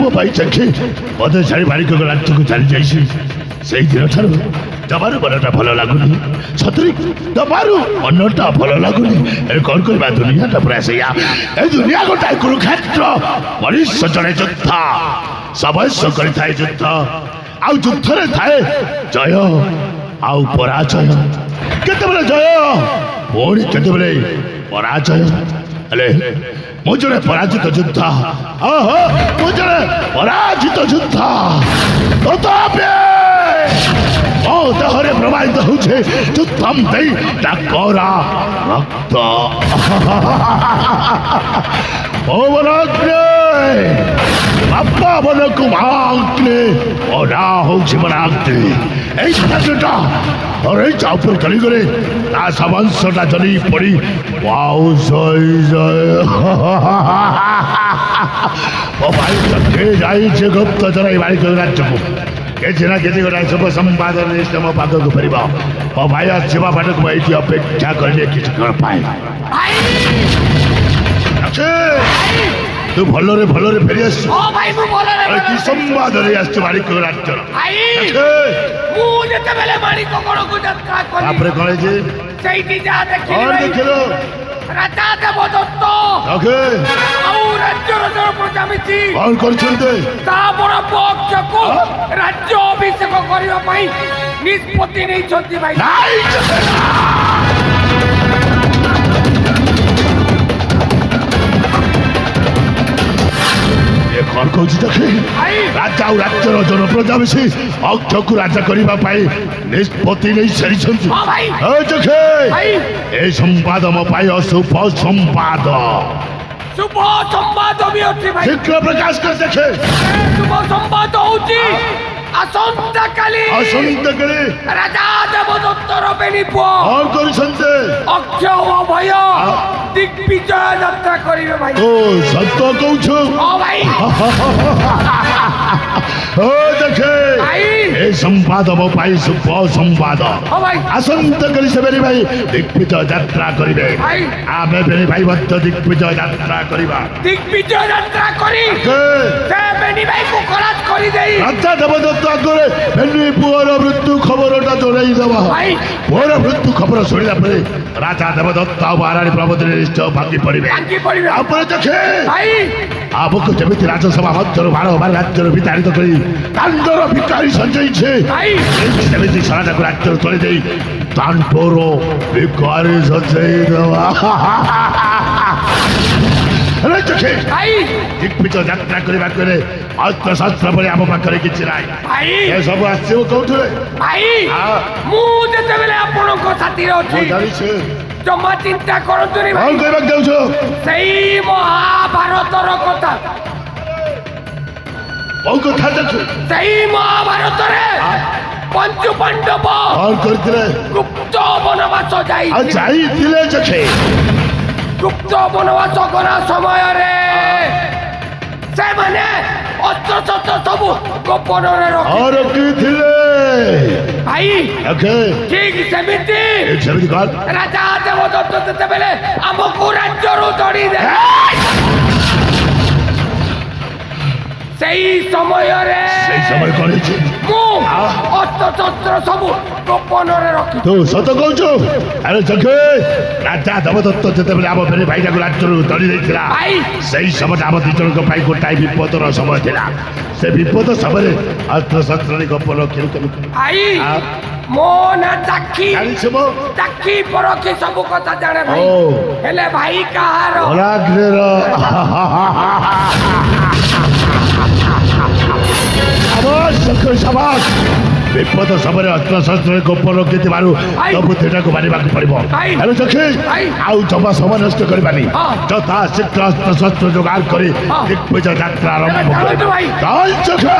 ମୋ ପାଇଁ ଚାଖି ମତେ ଛାଡ଼ି ବାରିକ ରାଜ୍ୟକୁ ଚାଲି ଯାଇଛି। ସେଇ ଦିନଠାରୁ ଜମାରୁ ମନଟା ଭଲ ଲାଗୁନି। ସତରେ ଜମାରୁ ମନଟା ଭଲ ଲାଗୁନି। ଏ କ'ଣ କରିବା ଦୁନିଆଟା ପୁରା ସେଇଆ। ଏ ଦୁନିଆ ଗୋଟାଏ କୁରୁକ୍ଷେତ୍ର। ମଣିଷ ଜଣେ ଯୋଦ୍ଧା ସମୟ କରିଥାଏ ଯୁଦ୍ଧ। ଆଉ ଯୁଦ୍ଧରେ ଥାଏ ଜୟ ଆଉ ପରାଜୟ। କେତେବେଳେ ଜୟ ପୁଣି କେତେବେଳେ ପରାଜୟ। ହେଲେ ମୁଁ ଜଣେ ପରାଜିତ ଯୋଦ୍ଧା। ମୁଁ ଜଣେ ପରାଜିତ ଯୋଦ୍ଧା। ତଥାପି ମୋ ଦେହରେ ପ୍ରବାହିତ ହେଉଛି ଯୁଦ୍ଧମ ଦେଇ ଡାକରା ରକ୍ତ। ଓ ବନାଗ୍ନେ ବାପା ବନକୁ ମାଗ୍ନେ ଓ ନା ହେଉଛି ବନାଗ୍ନେ। এই ছাত্রটা আর এই চাপড় চলি করে তা সামাংশটা চলি পড়ি ওয়াও জয় জয়। ও ভাই কে যাইছে গুপ্তচর এই বাড়ি রাজ্যକୁ କିଛି ନା କିଛି ଗୋଟେ ଶୁଭ ସମ୍ବାଦ ନିଶ୍ଚୟ ମୋ ପାଖକୁ ଫେରିବ। ମୋ ଭାଇ ଆସିବା ବାଟକୁ ମୁଁ ଏଇଠି ଅପେକ୍ଷା କରିଲେ କିଛି କ'ଣ ପାଏ। ତୁ ଭଲରେ ଭଲରେ ଫେରି ଆସିଛୁ। କି ସମ୍ବାଦ ନେଇ ଆସିଛୁ ମାଣିକ ରାଜ୍ୟର? ମୁଁ ଯେତେବେଳେ ମାଣିକ ଗଡ଼କୁ ଯାତ୍ରା କଲି ତାପରେ କ'ଣ ହେଇଛି? ସେଇଠି ଯାହା କ'ଣ ଦେଖିଲୁ? ରାଜା ଦେବଦତ୍ତ ଆଉ ରାଜ୍ୟର ଜଣେ ପ୍ରଜା ମିଶି କ'ଣ କରୁଛନ୍ତି? ତା ବଡ଼ ପକ୍ଷକୁ ରାଜ୍ୟ ଅଭିଷେକ କରିବା ପାଇଁ ନିଷ୍ପତ୍ତି ନେଇଛନ୍ତି ଭାଇ। କ'ଣ କହୁଛି ଦେଖେ? ରାଜା ଆଉ ରାଜ୍ୟର ଜନପ୍ରଜା ମିଶି ଅକ୍ଷକୁ ରାଜା କରିବା ପାଇଁ ନିଷ୍ପତ୍ତି ନେଇ ସାରିଛନ୍ତି। ଦେଖେ ଏ ସମ୍ବାଦ ମୋ ପାଇଁ ଅଶୁଭ ସମ୍ବାଦ। ଶୁଭ ସମ୍ବାଦ ବି ଅଛି ଭାଇ। ଶୀଘ୍ର ପ୍ରକାଶ କରି ଦେଖେ। ଶୁଭ ସମ୍ବାଦ ହଉଛି ଆସନ୍ତାକାଲି ରାଜା ଦେବଦତ୍ତର ବେନି ପୁଅ କ'ଣ କରୁଛନ୍ତି? ଅକ୍ଷ ଓ ଅଭୟ ଦିଗ୍ବିଜୟ ଯାତ୍ରା କରିବେ ଭାଇ। ଓ ସତ କହୁଛୁ? ହଁ ଭାଇ। ଓ ଦେଖେ ଏ ସମ୍ବାଦ ମୋ ପାଇଁ ଶୁଭ ସମ୍ବାଦ। ଆସନ୍ତାକାଲି ସେ ବେନି ଭାଇ ଦିଗ୍ବିଜୟ ଯାତ୍ରା କରିବେ। ଆମେ ବେନି ଭାଇ ମଧ୍ୟ ଦିଗ୍ବିଜୟ ଯାତ୍ରା କରିବା। ଦିଗ୍ବିଜୟ ଯାତ୍ରା କରି ସେ ବେନି ଭାଇକୁ ଖଲାସ କରିଦେଇ ରାଜା ଦେବଦତ୍ତ ଆଗରେ ବେନି ପୁଅର ମୃତ୍ୟୁ ଖବରଟା ଜଣାଇ ଦେବା। ପୁଅର ମୃତ୍ୟୁ ଖବର ଶୁଣିଲା ପରେ ରାଜା ଦେବଦତ୍ତ ଆଉ ମହାରାଣୀ ପ୍ରମୋଦିନୀ ନିଶ୍ଚୟ ଭାଙ୍ଗି ପଡ଼ିବେ। ତାପରେ ଦେଖେ ଆମକୁ ଯେମିତି ରାଜସଭା ମଧ୍ୟରୁ ବାର ରାଜ୍ୟରୁ ବିତାଡ଼ିତ କରି ତାଣ୍ଡର ଭିକାରୀ ସଞ୍ଜେଇଛେ ସେମିତି ସରାଜାକୁ ରାଜ୍ୟରୁ ତୋଳି ଦେଇ ତାଣ୍ଡର ଭିକାରୀ ସଞ୍ଜେଇ ଦେବା। ଦିଗ୍ବିଜୟ ଯାତ୍ରା କରିବାକୁ ହେଲେ ଅସ୍ତ୍ରଶସ୍ତ୍ର ଭଳି ଆମ ପାଖରେ କିଛି ନାହିଁ। ଏସବୁ ଆସିବ କୋଉଠୁ? ମୁଁ ଯେତେବେଳେ ଆପଣଙ୍କ ସାଥିରେ ଅଛି ଜମା ଚିନ୍ତା କରନ୍ତୁନି। କ'ଣ କହିବାକୁ ଯାଉଛ? ସେଇ ମହାଭାରତର କଥା। କୋଉ କଥା ଦେଖୁ? ସେଇ ମହାଭାରତରେ ପଞ୍ଚୁ ପାଣ୍ଡବ କ'ଣ କରିଥିଲେ? ଗୁପ୍ତ ବନବାସ ଯାଇଥିଲେ। ଦେଖେ ଗୁପ୍ତ ବନବାସ କରା ସମୟରେ ସେମାନେ ଅସ୍ତ୍ରଶସ୍ତ୍ର ସବୁ ଗୋପନରେ ରଖିଥିଲେ ଭାଇ। ଠିକ ସେମିତି ରାଜା ଦେବଦତ୍ତ ଯେତେବେଳେ ଆମକୁ ରାଜ୍ୟରୁ ତଡ଼ିଦେଲେ ସେଇ ସମୟରେ କ'ଣ ହେଇଛି? ମୁଁ ଅସ୍ତ୍ରଶସ୍ତ୍ର ସବୁ ଗୋପନରେ ରଖି। ତୁ ସତ କହୁଛୁ? ଆରେ ଦେଖେ ରାଜା ଦେବଦତ୍ତ ଯେତେବେଳେ ଆମ ବେନି ଭାଇଟାକୁ ରାଜ୍ୟରୁ ତଡ଼ି ଦେଇଥିଲା ସେଇ ସମୟରେ ଆମ ଦୁଇ ଜଣଙ୍କ ପାଇଁ ଗୋଟାଏ ବିପଦର ସମୟ ଥିଲା। ସେ ବିପଦ ସମୟରେ ଅସ୍ତ୍ରଶସ୍ତ୍ରରେ ଗୋପ ରଖିଲୁ କେମିତି? ମୋ ନା ଚାଖି ପରଖି ସବୁ କଥା ଜାଣେ ଭାଇ। ହେଲେ ଭାଇ କାହାର? ବିପଦ ସମୟରେ ଅସ୍ତ୍ରଶସ୍ତ୍ରରେ ଗୋପ ରଖିଥିବାରୁ ସବୁଥିଟାକୁ ମାରିବାକୁ ପଡ଼ିବ। ହେଲେ ଦେଖେ ଆଉ ଜମା ସମୟ ନଷ୍ଟ କରିବାନି। ଯଥା ଶୀଘ୍ର ଅସ୍ତ୍ରଶସ୍ତ୍ର ଯୋଗାଡ଼ କରି ଦିଗ୍ବିଜୟ ଯାତ୍ରା ଆରମ୍ଭ କରିବା।